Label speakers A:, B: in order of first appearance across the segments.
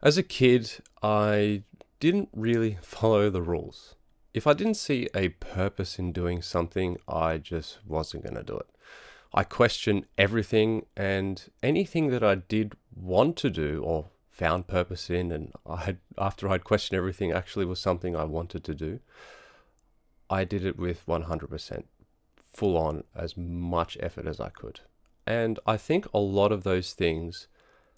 A: As a kid, I didn't really follow the rules. If I didn't see a purpose in doing something, I just wasn't going to do it. I questioned everything and anything that I did want to do or found purpose in, and after I'd questioned everything, actually was something I wanted to do. I did it with 100% full on, as much effort as I could. And I think a lot of those things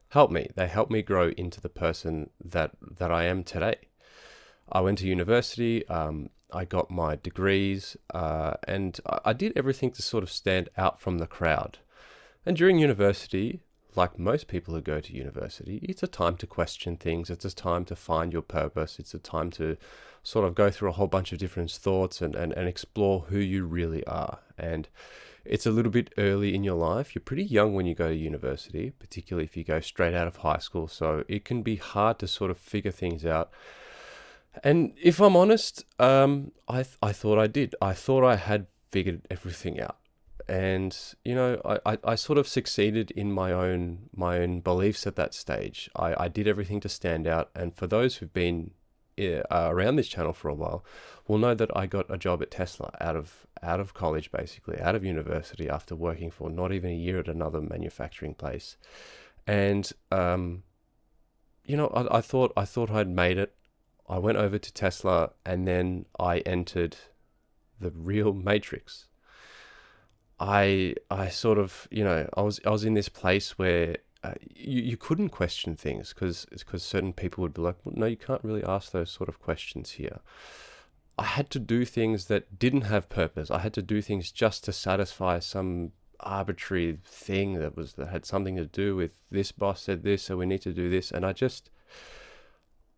A: helped me. They helped me grow into the person that I am today. I went to university. I got my degrees, and I did everything to sort of stand out from the crowd. And during university, like most people who go to university, it's a time to question things. It's a time to find your purpose. It's a time to sort of go through a whole bunch of different thoughts and explore who you really are. And it's a little bit early in your life. You're pretty young when you go to university, particularly if you go straight out of high school. So it can be hard to sort of figure things out. And if I'm honest, I thought I did. I thought I had figured everything out. And I sort of succeeded in my own beliefs at that stage. I did everything to stand out. And for those who've been around this channel for a while will know that I got a job at Tesla out of college, basically out of university, after working for not even a year at another manufacturing place. And I thought I'd made it. I went over to Tesla, and then I entered the real matrix. I sort of, I was in this place where you couldn't question things because certain people would be like, well, no, you can't really ask those sort of questions here. I had to do things that didn't have purpose. I had to do things just to satisfy some arbitrary thing that had something to do with this boss said this, so we need to do this, and I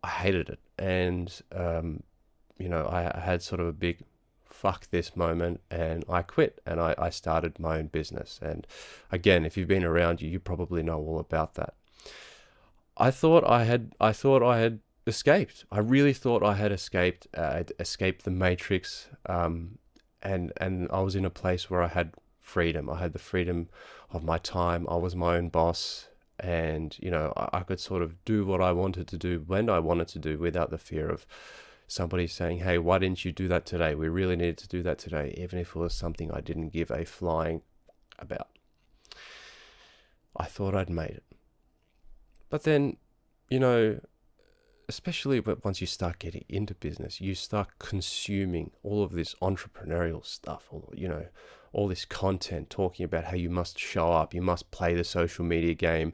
A: hated it. And I had sort of a big fuck this moment, and I quit, and I started my own business. And again, if you've been around, you probably know all about that. I thought I had escaped. I really thought I had escaped. I'd escaped the matrix, and I was in a place where I had freedom. I had the freedom of my time. I was my own boss, and I could sort of do what I wanted to do when I wanted to do without the fear of somebody saying, hey, why didn't you do that today? We really needed to do that today, even if it was something I didn't give a flying about. I thought I'd made it. But then, you know, especially once you start getting into business, you start consuming all of this entrepreneurial stuff, all this content talking about how you must show up, you must play the social media game,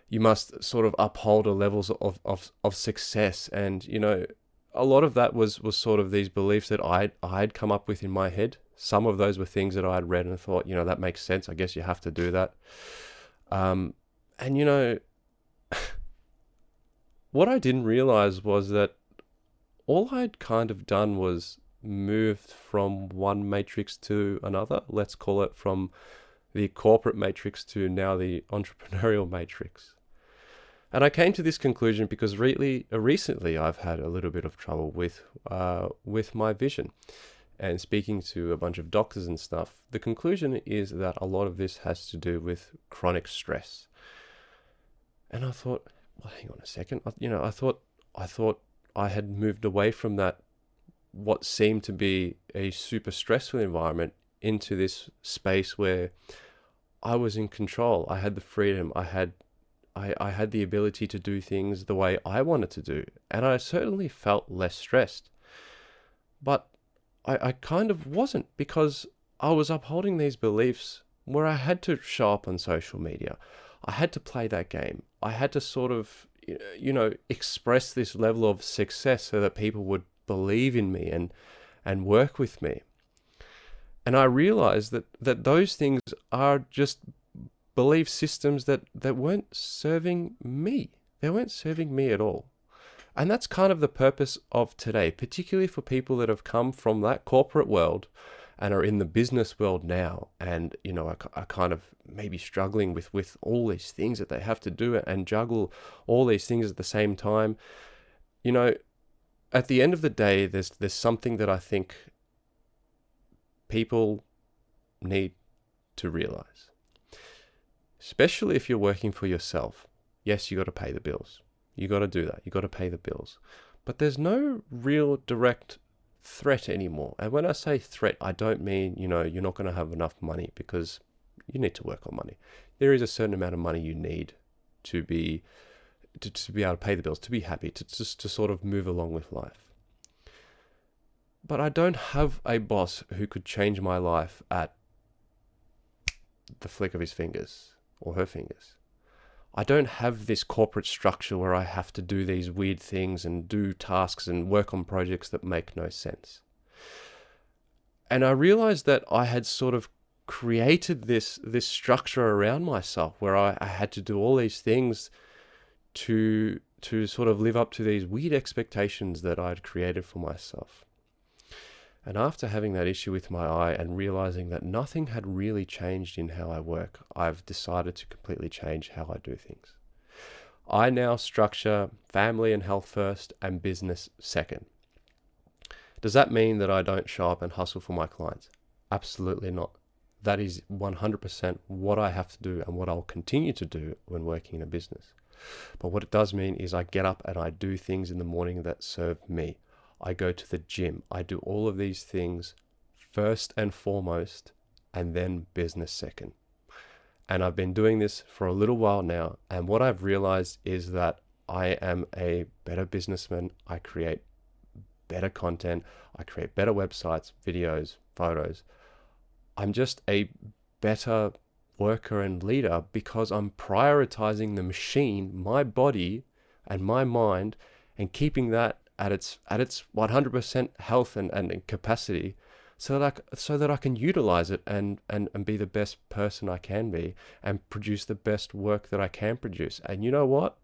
A: you must sort of uphold a levels of success. And, a lot of that was sort of these beliefs that I'd come up with in my head. Some of those were things that I had read and thought, that makes sense. I guess you have to do that. And what I didn't realize was that all I'd kind of done was moved from one matrix to another. Let's call it from the corporate matrix to now the entrepreneurial matrix. And I came to this conclusion because really, recently I've had a little bit of trouble with my vision. And speaking to a bunch of doctors and stuff, the conclusion is that a lot of this has to do with chronic stress. And I thought, well, hang on a second. I thought I had moved away from that, what seemed to be a super stressful environment, into this space where I was in control. I had the freedom. I had the ability to do things the way I wanted to do. And I certainly felt less stressed. But I kind of wasn't, because I was upholding these beliefs where I had to show up on social media. I had to play that game. I had to sort of, express this level of success so that people would believe in me and work with me. And I realized that those things are just belief systems that weren't serving me. They weren't serving me at all. And that's kind of the purpose of today, particularly for people that have come from that corporate world and are in the business world now, and are kind of maybe struggling with all these things that they have to do and juggle all these things at the same time. At the end of the day, there's something that I think people need to realize, especially if you're working for yourself. Yes, you got to pay the bills. You got to do that. You got to pay the bills. But there's no real direct threat anymore. And when I say threat, I don't mean, you're not going to have enough money, because you need to work on money. There is a certain amount of money you need to be able to pay the bills, to be happy, to sort of move along with life. But I don't have a boss who could change my life at the flick of his fingers or her fingers. I don't have this corporate structure where I have to do these weird things and do tasks and work on projects that make no sense. And I realized that I had sort of created this structure around myself where I had to do all these things to sort of live up to these weird expectations that I'd created for myself. And after having that issue with my eye and realizing that nothing had really changed in how I work, I've decided to completely change how I do things. I now structure family and health first and business second. Does that mean that I don't show up and hustle for my clients? Absolutely not. That is 100% what I have to do and what I'll continue to do when working in a business. But what it does mean is I get up and I do things in the morning that serve me. I go to the gym. I do all of these things first and foremost, and then business second. And I've been doing this for a little while now. And what I've realized is that I am a better businessman. I create better content. I create better websites, videos, photos. I'm just a better worker and leader because I'm prioritizing the machine, my body and my mind, and keeping that at its 100% health and capacity, so that I can utilize it and be the best person I can be and produce the best work that I can produce. And you know what?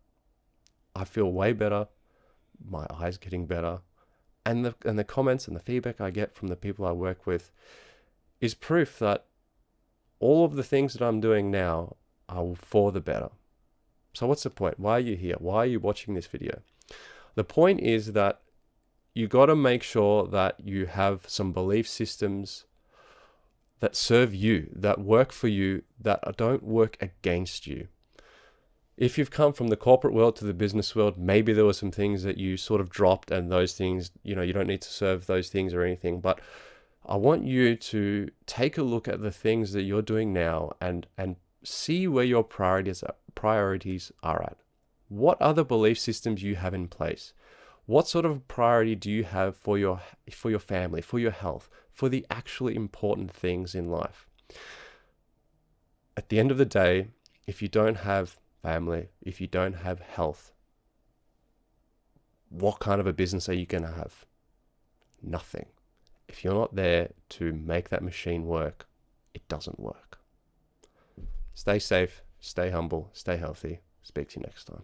A: I feel way better. My eye's getting better, and the comments and the feedback I get from the people I work with is proof that all of the things that I'm doing now are for the better. So what's the point? Why are you here? Why are you watching this video? The point is that you got to make sure that you have some belief systems that serve you, that work for you, that don't work against you. If you've come from the corporate world to the business world, maybe there were some things that you sort of dropped, and those things, you don't need to serve those things or anything. But I want you to take a look at the things that you're doing now and see where your priorities are at. What other belief systems you have in place? What sort of priority do you have for your family, for your health, for the actually important things in life? At the end of the day, if you don't have family, if you don't have health, what kind of a business are you going to have? Nothing. If you're not there to make that machine work, it doesn't work. Stay safe, stay humble, stay healthy. Speak to you next time.